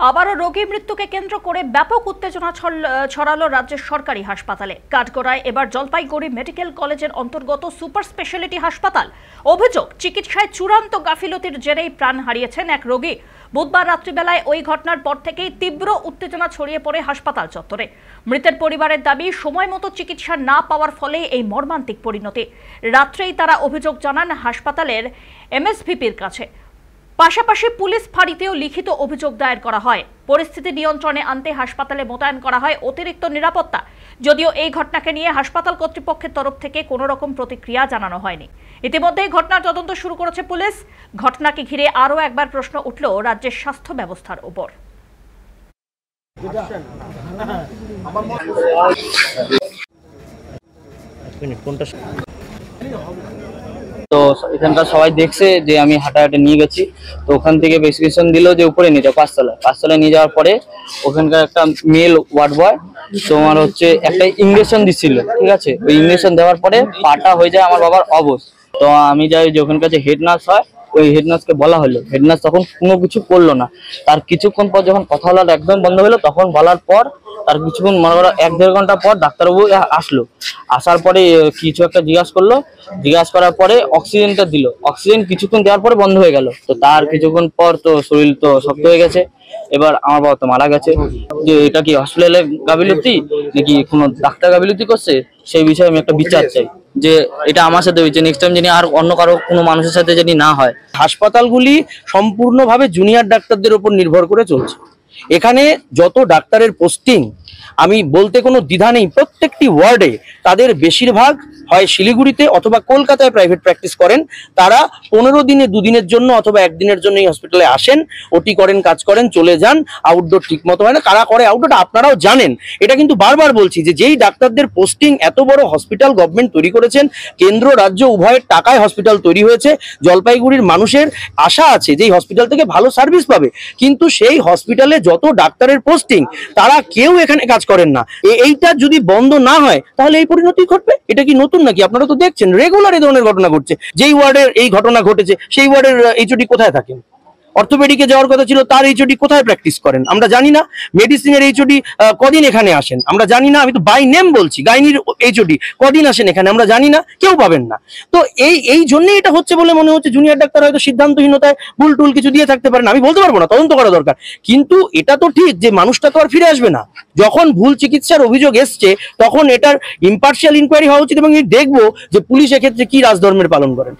আবারও রোগী মৃত্যুকে কেন্দ্র করে ব্যাপক উত্তেজনা ছড়ালো রাজ্যের সরকারি হাসপাতালে। কাঠগড়ায় এবার জলপাইগুড়ি মেডিকেল কলেজের অন্তর্গত সুপার স্পেশালিটি হাসপাতাল। অভিযোগ, চিকিৎসায় চূড়ান্ত গাফিলতির জেরেই প্রাণ হারিয়েছেন এক রোগী। বুধবার রাত্রিবেলায় ওই ঘটনার পর থেকেই তীব্র উত্তেজনা ছড়িয়ে পড়ে হাসপাতাল চত্বরে। মৃতের পরিবারের দাবি, সময় মতো চিকিৎসা না পাওয়ার ফলে এই মর্মান্তিক পরিণতি। রাত্রেই তারা অভিযোগ জানান হাসপাতালের এমএসভিপির কাছে। পাশাপাশি পুলিশ ফাঁড়িতেও লিখিত অভিযোগ দায়ের করা হয়। পরিস্থিতি নিয়ন্ত্রণে আনতে হাসপাতালে মোতায়েন করা হয় অতিরিক্ত নিরাপত্তা। যদিও এই ঘটনাকে নিয়ে হাসপাতাল কর্তৃপক্ষের তরফ থেকে কোনো রকম প্রতিক্রিয়া জানানো হয়নি। ইতিমধ্যেই ঘটনার তদন্ত শুরু করেছে পুলিশ। ঘটনাকে ঘিরে আরও একবার প্রশ্ন উঠল রাজ্যের স্বাস্থ্য ব্যবস্থার উপর। তো এখানকার সবাই দেখছে যে আমি হাঁটাহাঁটি নিয়ে গেছি, তো ওখান থেকে প্রেসক্রিপশন দিল যে উপরে নিয়ে যাও, পাঁচতলায় নিয়ে যাওয়ার পরে ওখানকার একটা মেল ওয়ার্ড বয় তোমার একটা ইঞ্জেকশন দিচ্ছিল, ঠিক আছে। ওই ইঞ্জেকশন দেওয়ার পরে পাটা হয়ে যায় আমার বাবার অবশ। তো আমি যাই যে ওখানকার যে হেড নার্স হয়, ওই হেড নার্সকে বলা হলো, হেড নার্স তখন কোনো কিছু করলো না। তার কিছুক্ষণ পর যখন কথা বলার একদম বন্ধ হলো, তখন বলার পর তার কিছুক্ষণ মনে করো 1-1.5 ঘন্টা পর ডাক্তারবাবু আসলো। আসার পরে কিছু একটা জিজ্ঞাসা করার পরে অক্সিজেনটা দিল। অক্সিজেন কিছুক্ষণ দেওয়ার পরে বন্ধ হয়ে গেল। তো তার কিছুক্ষণ পর তো শরীর তো শক্ত হয়ে গেছে। এবার আমার বাবা তো মারা গেছে। যে এটা কি হসপিটালের গাফিলতি নাকি কোনো ডাক্তার গাফিলতি করছে, সেই বিষয়ে আমি একটা বিচার চাই, যে এটা আমার সাথে হয়েছে, নেক্সট টাইম জানি আর অন্য কারো কোনো মানুষের সাথে জানি না হয়। হাসপাতালগুলি সম্পূর্ণভাবে জুনিয়র ডাক্তারদের উপর নির্ভর করে চলছে। এখানে যত ডাক্তারের পোস্টিং, আমি বলতে কোনো দ্বিধা নেই, প্রত্যেকটি ওয়ার্ডে তাদের বেশিরভাগ হয় শিলিগুড়িতে অথবা কলকাতায় প্রাইভেট প্র্যাকটিস করেন। তারা 15 দিনে 2 দিনের জন্য অথবা 1 দিনের জন্য এই হসপিটালে আসেন, ওটি করেন, কাজ করেন, চলে যান। আউটডোর ঠিক মতো হয় না। কারা করে আউটডোর আপনারাও জানেন। এটা কিন্তু বারবার বলছি যে যেই ডাক্তারদের পোস্টিং, এত বড় হসপিটাল গভর্নমেন্ট তৈরি করেছেন, কেন্দ্র রাজ্য উভয়ের টাকায় হসপিটাল তৈরি হয়েছে। জলপাইগুড়ির মানুষের আশা আছে যে এই হসপিটাল থেকে ভালো সার্ভিস পাবে, কিন্তু সেই হসপিটালে যত ডাক্তারের পোস্টিং, তারা কেউ এখানে কাজ করেন না। এইটা যদি বন্ধ না হয় তাহলে এই পরিণতি ঘটবে। এটা কি নতুন নাকি? আপনারা তো দেখছেন রেগুলার এই ধরনের ঘটনা ঘটছে। যেই ওয়ার্ডের এই ঘটনা ঘটেছে সেই ওয়ার্ডের এইচওডি কোথায় থাকেন? অর্থোপেডিকে যাওয়ার কথা ছিল, তার এইচওডি কোথায় প্র্যাকটিস করেন আমরা জানি না। মেডিসিনের এইচওডি কদিন এখানে আসেন আমরা জানি না। আমি তো বাই নেম বলছি, গাইনির এইচওডি কদিন আসেন এখানে আমরা জানি না, কেউ পাবেন না। তো এই জন্যই এটা হচ্ছে বলে মনে হচ্ছে। জুনিয়র ডাক্তার হয়তো সিদ্ধান্তহীনতায় ভুল টুল কিছু দিয়ে থাকতে পারেন, আমি বলতে পারবো না, তদন্ত করা দরকার। কিন্তু এটা তো ঠিক যে মানুষটা তো আর ফিরে আসবে না। যখন ভুল চিকিৎসার অভিযোগ এসছে, তখন এটার ইম্পার্শিয়াল ইনকোয়ারি হওয়া উচিত এবং দেখবো যে পুলিশ এক্ষেত্রে কি রাজধর্মের পালন করেন।